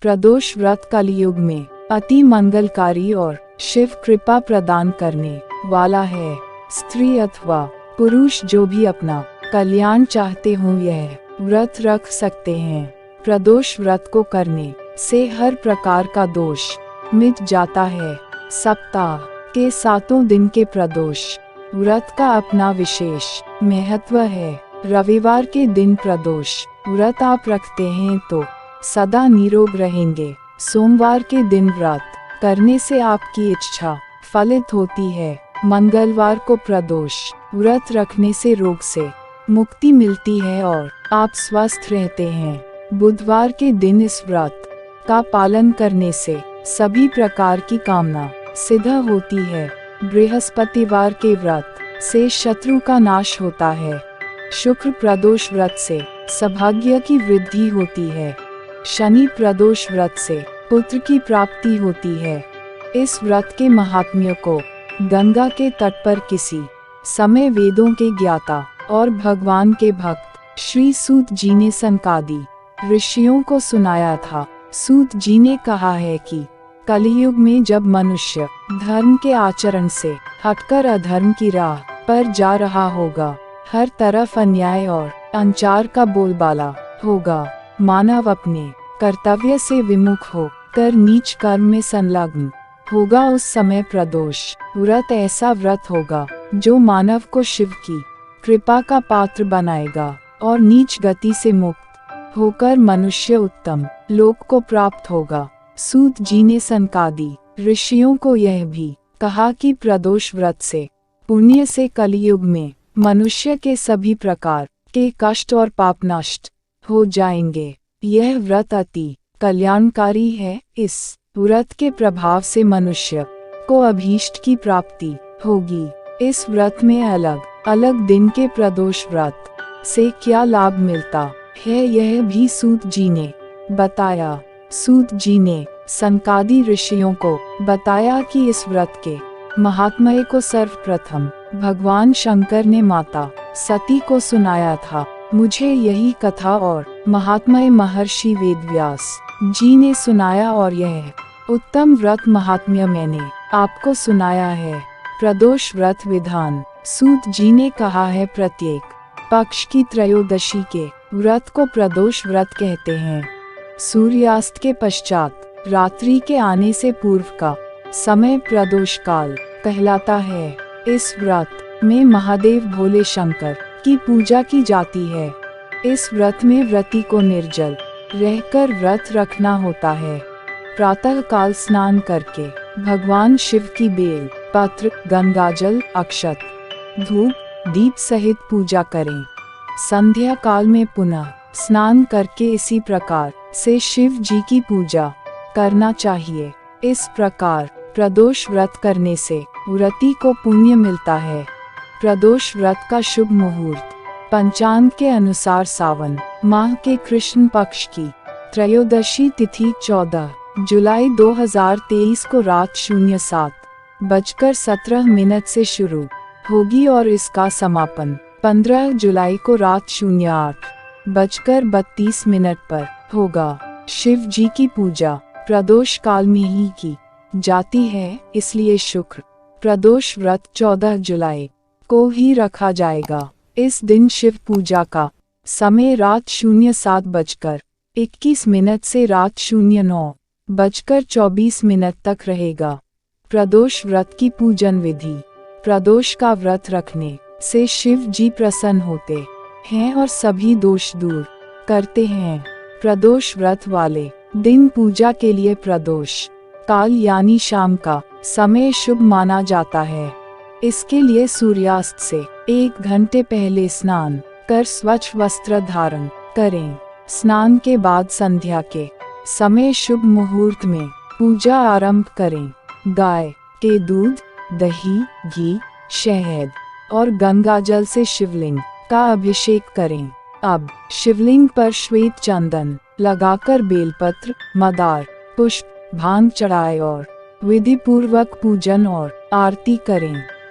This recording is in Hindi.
प्रदोष व्रत कलयुग में अति मंगलकारी और शिव कृपा प्रदान करने वाला है। स्त्री अथवा पुरुष जो भी अपना कल्याण चाहते हों यह व्रत रख सकते हैं। प्रदोष व्रत को करने से हर प्रकार का दोष मिट जाता है। सप्ताह के 7 दिन के प्रदोष व्रत का अपना विशेष महत्व है। रविवार के दिन प्रदोष व्रत आप रखते हैं तो सदा निरोग रहेंगे। सोमवार के दिन व्रत करने से आपकी इच्छा फलित होती है। मंगलवार को प्रदोष व्रत रखने से रोग से मुक्ति मिलती है और आप स्वस्थ रहते हैं। बुधवार के दिन इस व्रत का पालन करने से सभी प्रकार की कामना सिद्ध होती है। बृहस्पतिवार के व्रत से शत्रु का नाश होता है। शुक्र प्रदोष व्रत से सौभाग्य की वृद्धि होती है। शनि प्रदोष व्रत से पुत्र की प्राप्ति होती है। इस व्रत के महात्म्य को गंगा के तट पर किसी समय वेदों के ज्ञाता और भगवान के भक्त श्री सूत जी ने सनकादि ऋषियों को सुनाया था। सूत जी ने कहा है कि कलयुग में जब मनुष्य धर्म के आचरण से हटकर अधर्म की राह पर जा रहा होगा, हर तरफ अन्याय और अनाचार का बोलबाला होगा, मानव अपने कर्तव्य से विमुख हो कर नीच कर्म में संलग्न होगा, उस समय प्रदोष व्रत ऐसा व्रत होगा जो मानव को शिव की कृपा का पात्र बनाएगा और नीच गति से मुक्त होकर मनुष्य उत्तम लोक को प्राप्त होगा। सूत जी ने सनकादि ऋषियों को यह भी कहा कि प्रदोष व्रत से पुण्य से कलयुग में मनुष्य के सभी प्रकार के कष्ट और पाप नष्ट हो जाएंगे। यह व्रत अति कल्याणकारी है। इस व्रत के प्रभाव से मनुष्य को अभीष्ट की प्राप्ति होगी। इस व्रत में अलग अलग दिन के प्रदोष व्रत से क्या लाभ मिलता है यह भी सूत जी ने बताया। सूत जी ने सनकादि ऋषियों को बताया कि इस व्रत के महात्म्य को सर्वप्रथम भगवान शंकर ने माता सती को सुनाया था। मुझे यही कथा और महात्म्य महर्षि वेदव्यास जी ने सुनाया और यह उत्तम व्रत महात्म्य मैंने आपको सुनाया है। प्रदोष व्रत विधान सूत जी ने कहा है, प्रत्येक पक्ष की त्रयोदशी के व्रत को प्रदोष व्रत कहते हैं। सूर्यास्त के पश्चात रात्रि के आने से पूर्व का समय प्रदोष काल कहलाता है। इस व्रत में महादेव भोले शंकर की पूजा की जाती है। इस व्रत में व्रती को निर्जल रहकर व्रत रखना होता है। प्रातः काल स्नान करके भगवान शिव की बेल पत्र, गंगाजल, अक्षत, धूप, दीप सहित पूजा करें। संध्या काल में पुनः स्नान करके इसी प्रकार से शिव जी की पूजा करना चाहिए। इस प्रकार प्रदोष व्रत करने से व्रती को पुण्य मिलता है। प्रदोष व्रत का शुभ मुहूर्त पंचांग के अनुसार सावन माह के कृष्ण पक्ष की त्रयोदशी तिथि 14 जुलाई 2023 को रात 07:17 से शुरू होगी और इसका समापन 15 जुलाई को रात 08:32 पर होगा। शिव जी की पूजा प्रदोष काल में ही की जाती है, इसलिए शुक्र प्रदोष व्रत 14 जुलाई को ही रखा जाएगा। इस दिन शिव पूजा का समय रात 07:21 से रात 09:24 तक रहेगा। प्रदोष व्रत की पूजन विधि। प्रदोष का व्रत रखने से शिव जी प्रसन्न होते हैं और सभी दोष दूर करते हैं। प्रदोष व्रत वाले दिन पूजा के लिए प्रदोष काल यानी शाम का समय शुभ माना जाता है। इसके लिए सूर्यास्त से 1 घंटे पहले स्नान कर स्वच्छ वस्त्र धारण करें। स्नान के बाद संध्या के समय शुभ मुहूर्त में पूजा आरंभ करें। गाय के दूध, दही, घी, शहद और गंगाजल से शिवलिंग का अभिषेक करें। अब शिवलिंग पर श्वेत चंदन लगाकर बेलपत्र, मदार, पुष्प, भांग चढ़ाएं और विधि पूर्वक पूजन और आरती करें।